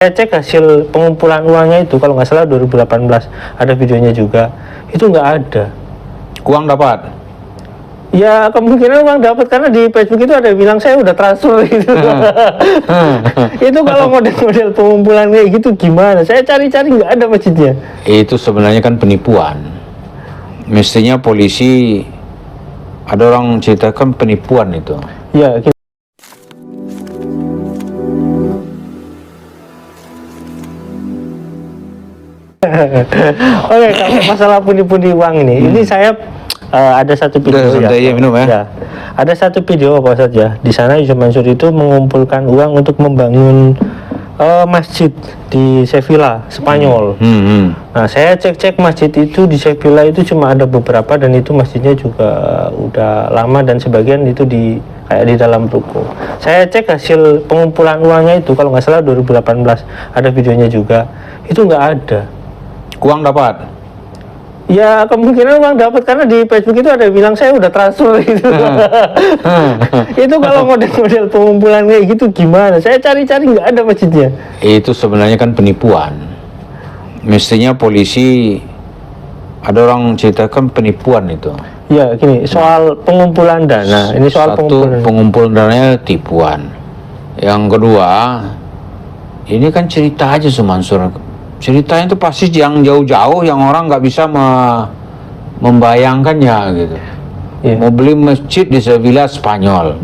Saya cek hasil pengumpulan uangnya itu, kalau nggak salah 2018, ada videonya juga, itu nggak ada. Uang dapat? Ya kemungkinan uang dapat, karena di Facebook itu ada yang bilang saya udah transfer gitu. Itu kalau model-model pengumpulan kayak gitu gimana? Saya cari-cari nggak ada masjidnya. Itu sebenarnya kan penipuan. Mestinya polisi, ada orang ceritakan penipuan itu. Ya, oke, kalau masalah pundi-pundi uang ini saya ada satu video minum ya. Ya, ada satu video Pak Ustadz ya. Di sana Yusuf Mansur itu mengumpulkan uang untuk membangun masjid di Sevilla, Spanyol. Nah, saya cek-cek masjid itu di Sevilla itu cuma ada beberapa, dan itu masjidnya juga udah lama dan sebagian itu kayak di dalam ruko. Saya cek hasil pengumpulan uangnya itu, kalau nggak salah 2018, ada videonya juga, itu nggak ada. Uang dapat? Ya kemungkinan uang dapat, karena di Facebook itu ada yang bilang saya udah transfer gitu. Itu kalau model-model pengumpulan kayak gitu gimana? Saya cari-cari nggak ada masjidnya. Itu sebenarnya kan penipuan. Mestinya polisi, ada orang ceritakan penipuan itu. Ya gini, soal pengumpulan dana, ini soal pengumpulan dananya tipuan. Yang kedua, ini kan cerita aja Mansur. Ceritanya itu pasti yang jauh-jauh, yang orang nggak bisa membayangkannya gitu. Mau beli masjid di Sevilla, Spanyol,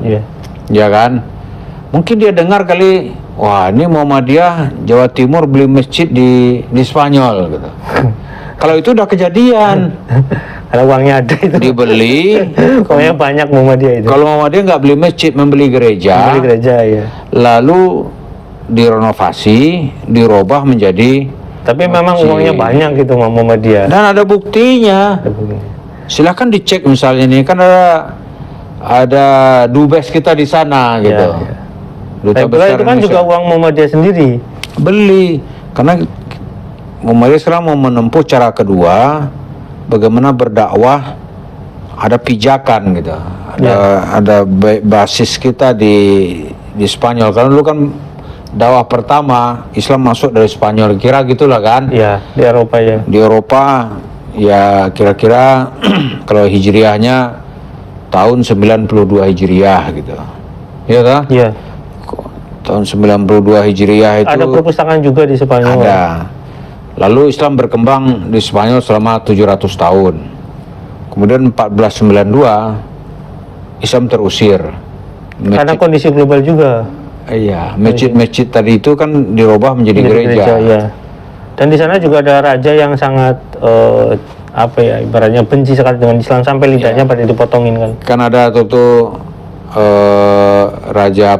ya kan? Mungkin dia dengar kali, wah ini Muhammadiyah Jawa Timur beli masjid di Spanyol gitu. Kalau itu udah kejadian, kalau uangnya ada itu dibeli. Pokoknya banyak Muhammadiyah itu. Kalau Muhammadiyah nggak beli masjid, membeli gereja, ya. Lalu direnovasi, dirubah menjadi. Tapi memang uangnya banyak gitu Muhammadiyah. Dan ada buktinya. Silahkan dicek, misalnya ini kan ada dubes kita di sana gitu. Duta besar itu kan juga uang Muhammadiyah sendiri. Beli, karena Muhammadiyah sekarang mau menempuh cara kedua, bagaimana berdakwah, ada pijakan gitu. Ada basis kita di Spanyol. Karena dulu kan dakwah pertama Islam masuk dari Spanyol, kira gitulah kan? Ya, di Eropa ya. Di Eropa ya kira-kira kalau hijriahnya tahun 92 hijriah gitu. Iya kan? Iya. Tahun 92 hijriah itu ada perpustakaan juga di Spanyol. Ada. Lalu Islam berkembang di Spanyol selama 700 tahun. Kemudian 1492 Islam terusir. Karena kondisi global juga. Iya, masjid-masjid tadi itu kan dirubah menjadi gereja. Ya. Dan di sana juga ada raja yang sangat ibaratnya benci sekali dengan Islam, sampai lidahnya pada dipotongin kan. Kan ada tuh raja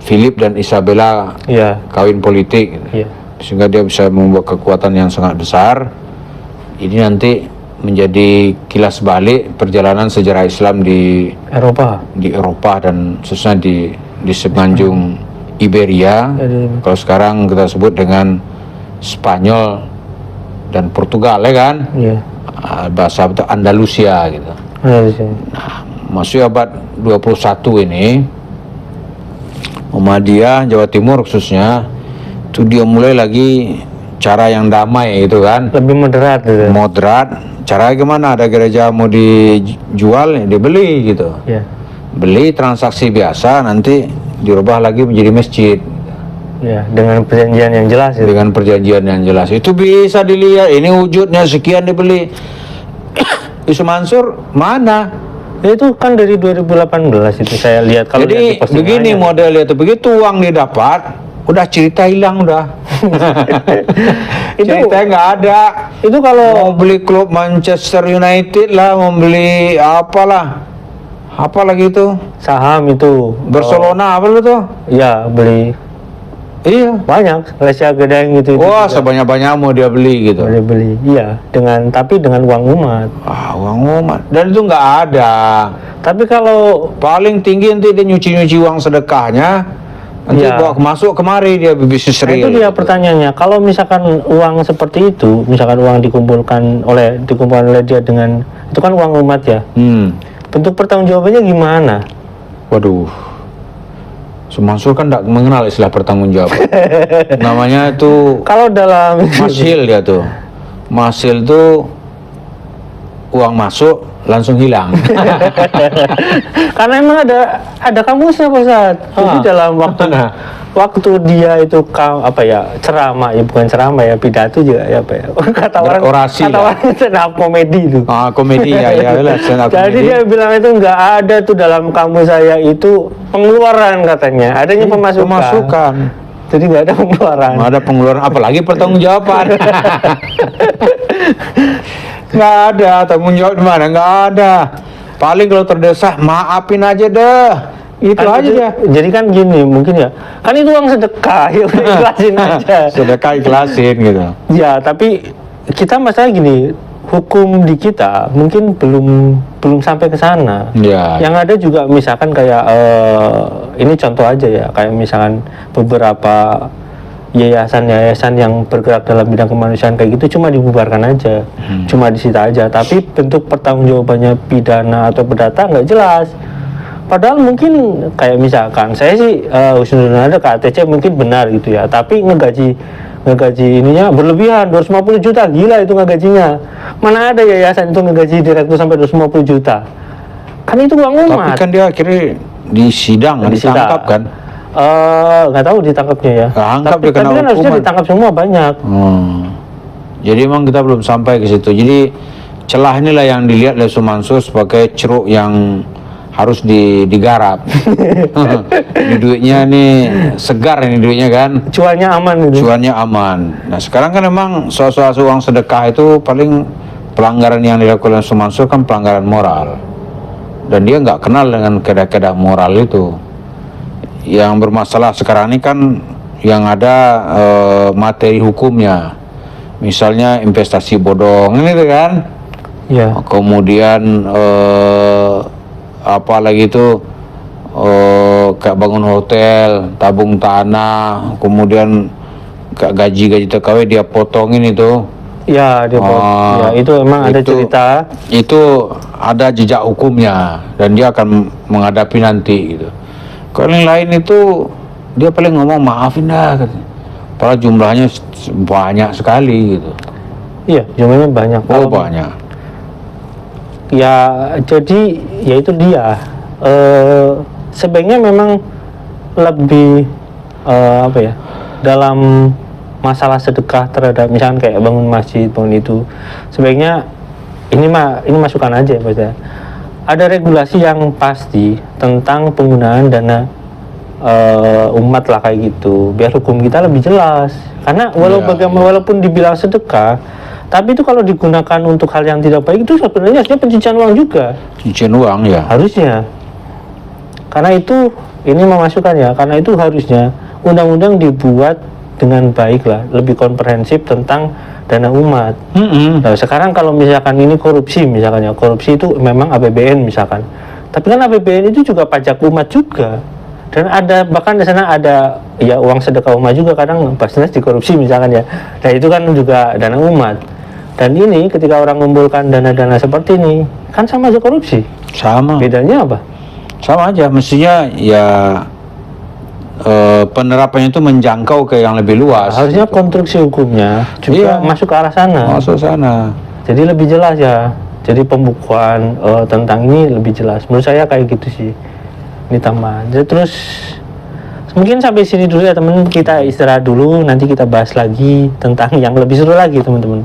Philip dan Isabella kawin politik. Sehingga dia bisa membuat kekuatan yang sangat besar. Ini nanti menjadi kilas balik perjalanan sejarah Islam di Eropa dan khususnya di semenanjung Iberia. Kalau sekarang kita sebut dengan Spanyol dan Portugal ya kan. Bahasa itu Andalusia gitu. Nah, masuk abad 21 ini Muhammadiyah Jawa Timur khususnya itu dia mulai lagi cara yang damai itu kan. Lebih moderat gitu. Moderat. Caranya gimana? Ada gereja mau dijual, dibeli gitu. Beli transaksi biasa, nanti dirubah lagi menjadi masjid. Ya, dengan perjanjian yang jelas. Dengan perjanjian yang jelas. Itu bisa dilihat. Ini wujudnya sekian dibeli. Yusuf Mansur mana? Itu kan dari 2018 itu saya lihat. Kalau jadi begini modelnya itu, begitu uang didapat, udah cerita hilang udah. Cerita nggak ada. Itu kalau mau beli klub Manchester United lah, mau beli apalah. Apa lagi itu? Saham itu. Barcelona apa lu tuh? Iya, beli. Iya, banyak. Lesia Gedeng gitu. Wah, sebanyak-banyak mau dia beli gitu. Beli. Iya, tapi dengan uang umat. Uang umat. Dan itu nggak ada. Tapi kalau paling tinggi nanti dia nyuci-nyuci uang sedekahnya, nanti bawa masuk kemari dia bisnis real. Itu dia pertanyaannya. Kalau misalkan uang seperti itu, misalkan uang dikumpulkan oleh dia dengan, itu kan uang umat ya. Bentuk pertanggungjawabannya gimana? Waduh, Mansur kan tidak mengenal istilah pertanggungjawaban. Namanya itu kalau dalam masil dia tuh. Masil tuh uang masuk langsung hilang. Karena emang ada kamusnya Pak Ustadz. Jadi dalam waktu dia itu ceramah, ya bukan ceramah ya, pidato juga ya apa ya. Kata orang stand up komedi itu. Komedi ya lah stand up komedi. Jadi dia bilang itu nggak ada tuh dalam kamus saya itu pengeluaran katanya, adanya pemasukan. Jadi nggak ada pengeluaran. Nggak ada pengeluaran, apalagi pertanggungjawaban. Nggak ada tanggung jawab di mana, nggak ada. Paling kalau terdesak maafin aja deh. Itu kan aja dia. Jadi kan gini mungkin ya, kan itu uang sedekah, ya ikhlasin aja. Sedekah ikhlasin gitu. Ya tapi kita masalah gini, hukum di kita mungkin belum sampai ke sana. Ya. Yang ada juga misalkan kayak ini contoh aja ya, kayak misalkan beberapa yayasan-yayasan yang bergerak dalam bidang kemanusiaan kayak gitu cuma dibubarkan aja, cuma disita aja, tapi bentuk pertanggungjawabannya pidana atau perdata nggak jelas. Padahal mungkin kayak misalkan saya sih husnuzon ada KTC mungkin benar gitu ya, tapi ngegaji ininya berlebihan 250 juta, gila itu ngegajinya. Mana ada yayasan itu ngegaji direktur sampai 250 juta? Kan itu uang umat. Tapi kan dia akhirnya ditangkap kan? Nggak tahu ditangkapnya ya. Tapi kan harusnya ditangkap semua banyak. Jadi emang kita belum sampai ke situ. Jadi celah inilah yang dilihat oleh Mansur sebagai ceruk yang harus digarap. Ini duitnya nih segar, ini duitnya kan. Cuannya aman gitu. Cuannya aman. Nah sekarang kan emang soal uang sedekah itu paling pelanggaran yang dilakukan oleh Mansur kan pelanggaran moral. Dan dia nggak kenal dengan keda-keda moral itu. Yang bermasalah sekarang ini kan yang ada materi hukumnya, misalnya investasi bodong ini kan, ya. Kemudian apa lagi itu kayak bangun hotel, tabung tanah, kemudian kayak gaji TKW dia potongin itu. Ya, dia ya itu emang ada cerita. Itu ada jejak hukumnya dan dia akan menghadapi nanti gitu. Kalau yang lain itu dia paling ngomong maafin dah, padahal jumlahnya banyak sekali gitu. Iya, jumlahnya banyak. Banyak. Ya jadi ya itu dia. Sebaiknya memang lebih dalam masalah sedekah terhadap misalkan kayak bangun masjid, bangun itu, sebaiknya ini masukan aja Mas ya. Ada regulasi yang pasti tentang penggunaan dana umat lah kayak gitu, biar hukum kita lebih jelas. Karena walaupun dibilang sedekah, tapi itu kalau digunakan untuk hal yang tidak baik itu sebenarnya pencucian uang juga. Pencucian uang ya. Harusnya. Karena itu ini memasukkan ya, karena itu harusnya undang-undang dibuat dengan baik lah, lebih komprehensif tentang dana umat. Nah, sekarang kalau misalkan ini korupsi misalkan ya, korupsi itu memang APBN misalkan. Tapi kan APBN itu juga pajak umat juga. Dan ada bahkan di sana ada ya uang sedekah umat juga, kadang Basnas dikorupsi misalkan ya. Nah, itu kan juga dana umat. Dan ini ketika orang mengumpulkan dana-dana seperti ini, kan sama aja korupsi. Sama. Bedanya apa? Sama aja, mestinya ya penerapannya itu menjangkau ke yang lebih luas. Harusnya konstruksi hukumnya juga masuk ke arah sana. Masuk sana. Jadi lebih jelas ya. Jadi pembukuan tentang ini lebih jelas. Menurut saya kayak gitu sih. Ini tambahan. Jadi terus mungkin sampai sini dulu ya teman. Kita istirahat dulu. Nanti kita bahas lagi tentang yang lebih seru lagi teman-teman.